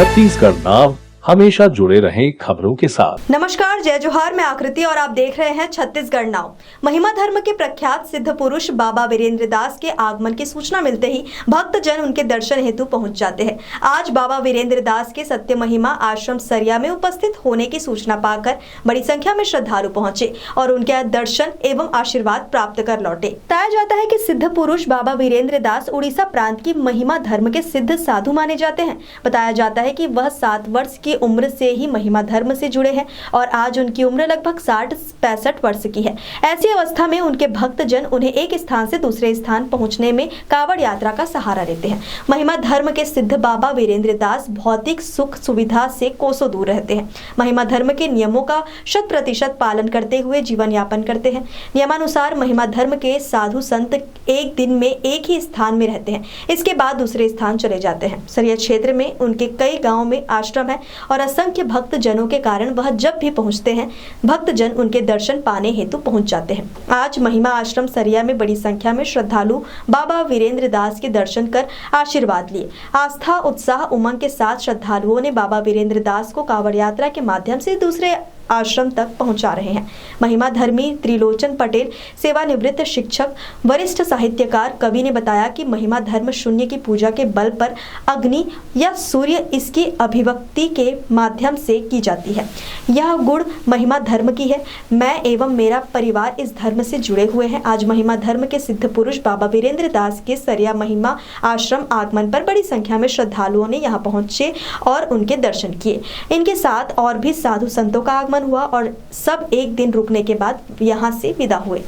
छत्तीसगढ़ नाव हमेशा जुड़े रहें खबरों के साथ। नमस्कार, जय जोहार, मैं आकृति और आप देख रहे हैं छत्तीसगढ़ नाव। महिमा धर्म के प्रख्यात सिद्ध पुरुष बाबा वीरेंद्र दास के आगमन की सूचना मिलते ही भक्त जन उनके दर्शन हेतु पहुंच जाते हैं। आज बाबा वीरेंद्र दास के सत्य महिमा आश्रम सरिया में उपस्थित होने की सूचना पाकर बड़ी संख्या में श्रद्धालु पहुंचे और उनके दर्शन एवं आशीर्वाद प्राप्त कर लौटे। बताया जाता है कि सिद्ध पुरुष बाबा वीरेंद्र दास उड़ीसा प्रांत की महिमा धर्म के सिद्ध साधु माने जाते हैं। बताया जाता है कि वह 7 वर्ष की उम्र से ही महिमा धर्म से जुड़े हैं और आज उनकी उम्र लगभग 60-65 वर्ष की है। ऐसी अवस्था में उनके भक्त जन उन्हें एक स्थान से दूसरे स्थान पहुंचने में कावड़ यात्रा का सहारा लेते हैं। महिमा धर्म के सिद्ध बाबा वीरेंद्र दास भौतिक सुख सुविधा से कोसों दूर रहते हैं। महिमा धर्म के नियमों का 100% पालन करते हुए जीवन यापन करते हैं। नियमानुसार महिमा धर्म के साधु संत एक दिन में एक ही स्थान में रहते हैं, इसके बाद दूसरे स्थान चले जाते हैं। सरिया क्षेत्र में उनके कई गाँव में आश्रम है और असंख्य भक्त जनों के कारण वह जब भी पहुंचते हैं भक्त जन उनके दर्शन पाने हेतु पहुंच जाते हैं। आज महिमा आश्रम सरिया में बड़ी संख्या में श्रद्धालु बाबा वीरेंद्र दास के दर्शन कर आशीर्वाद लिए। आस्था, उत्साह, उमंग के साथ श्रद्धालुओं ने बाबा वीरेंद्र दास को कावड़ यात्रा के माध्यम से दूसरे आश्रम तक पहुंचा रहे हैं। महिमा धर्मी त्रिलोचन पटेल, सेवानिवृत्त शिक्षक, वरिष्ठ साहित्यकार, कवि ने बताया कि महिमा धर्म शून्य की पूजा के बल पर अग्नि या सूर्य इसकी अभिव्यक्ति के माध्यम से की जाती है। यह गुण महिमा धर्म की है। मैं एवं मेरा परिवार इस धर्म से जुड़े हुए हैं। आज महिमा धर्म के सिद्ध पुरुष बाबा वीरेंद्र दास के सरिया महिमा आश्रम आगमन पर बड़ी संख्या में श्रद्धालुओं ने यहाँ पहुंचे और उनके दर्शन किए। इनके साथ और भी साधु संतों का आगमन हुआ और सब एक दिन रुकने के बाद यहाँ से विदा हुए।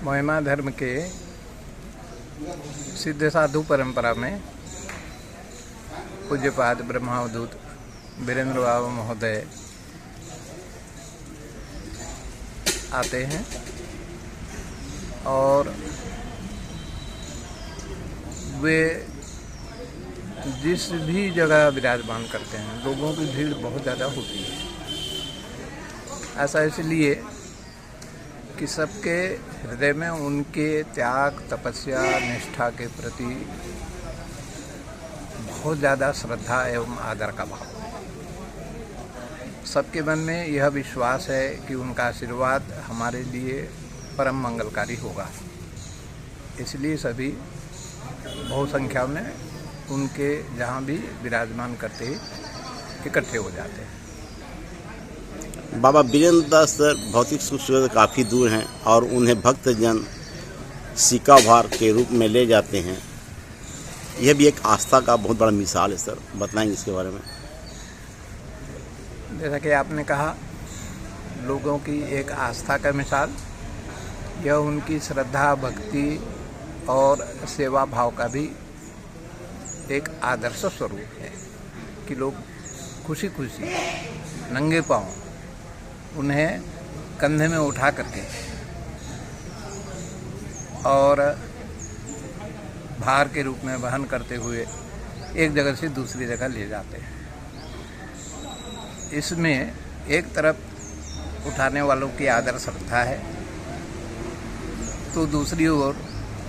महिमा धर्म के सिद्ध साधु परंपरा में पूज्यपाद ब्रह्मावधूत वीरेंद्र बाबा महोदय आते हैं और वे जिस भी जगह विराजमान करते हैं लोगों की भीड़ बहुत ज़्यादा होती है। ऐसा इसलिए कि सबके हृदय में उनके त्याग, तपस्या, निष्ठा के प्रति बहुत ज़्यादा श्रद्धा एवं आदर का भाव है। सबके मन में यह विश्वास है कि उनका आशीर्वाद हमारे लिए परम मंगलकारी होगा। इसलिए सभी बहुत संख्या में उनके जहाँ भी विराजमान करते ही इकट्ठे हो जाते हैं। बाबा वीरेंद्र दास भौतिक सुख सुविधा काफ़ी दूर हैं और उन्हें भक्तजन सिक्का भार के रूप में ले जाते हैं। यह भी एक आस्था का बहुत बड़ा मिसाल है सर, बताएंगे इसके बारे में? जैसा कि आपने कहा, लोगों की एक आस्था का मिसाल, यह उनकी श्रद्धा, भक्ति और सेवा भाव का भी एक आदर्श स्वरूप है कि लोग खुशी खुशी नंगे पांव उन्हें कंधे में उठा करके और भार के रूप में वहन करते हुए एक जगह से दूसरी जगह ले जाते हैं। इसमें एक तरफ उठाने वालों की आदर श्रद्धा है तो दूसरी ओर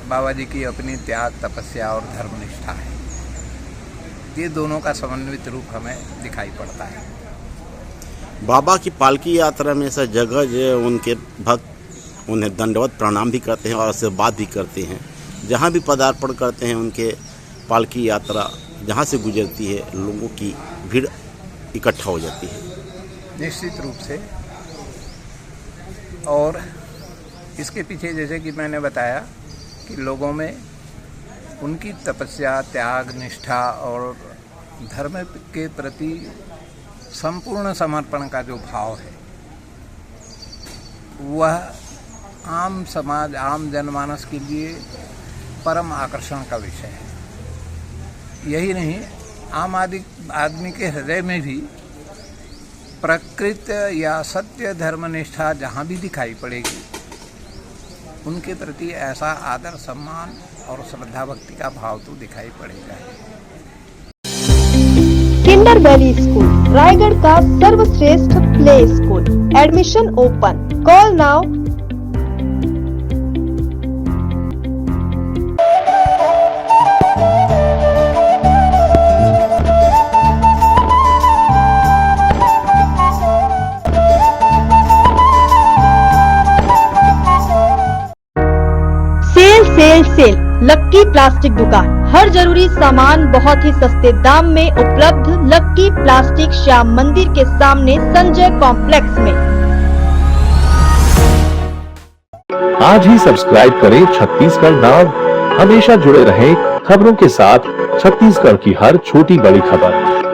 बाबा जी की अपनी त्याग, तपस्या और धर्मनिष्ठा है। ये दोनों का समन्वित रूप हमें दिखाई पड़ता है। बाबा की पालकी यात्रा में ऐसा जगह जो उनके भक्त उन्हें दंडवत प्रणाम भी करते हैं और आशीर्वाद भी करते हैं। जहाँ भी पदार्पण करते हैं उनके पालकी यात्रा जहाँ से गुजरती है लोगों की भीड़ इकट्ठा हो जाती है निश्चित रूप से। और इसके पीछे जैसे कि मैंने बताया कि लोगों में उनकी तपस्या, त्याग, निष्ठा और धर्म के प्रति संपूर्ण समर्पण का जो भाव है वह आम समाज, आम जनमानस के लिए परम आकर्षण का विषय है। यही नहीं, आम आदमी के हृदय में भी प्रकृत या सत्य धर्मनिष्ठा जहाँ भी दिखाई पड़ेगी उनके प्रति ऐसा आदर, सम्मान और श्रद्धा भक्ति का भाव तो दिखाई पड़ेगा। किंडर वैली स्कूल रायगढ़ का सर्वश्रेष्ठ play school. Admission open. Call now sale, Lucky plastic दुकान। हर जरूरी सामान बहुत ही सस्ते दाम में उपलब्ध। लक्की प्लास्टिक, श्याम मंदिर के सामने, संजय कॉम्प्लेक्स में। आज ही सब्सक्राइब करें छत्तीसगढ़ नाव। हमेशा जुड़े रहें खबरों के साथ। छत्तीसगढ़ की हर छोटी बड़ी खबर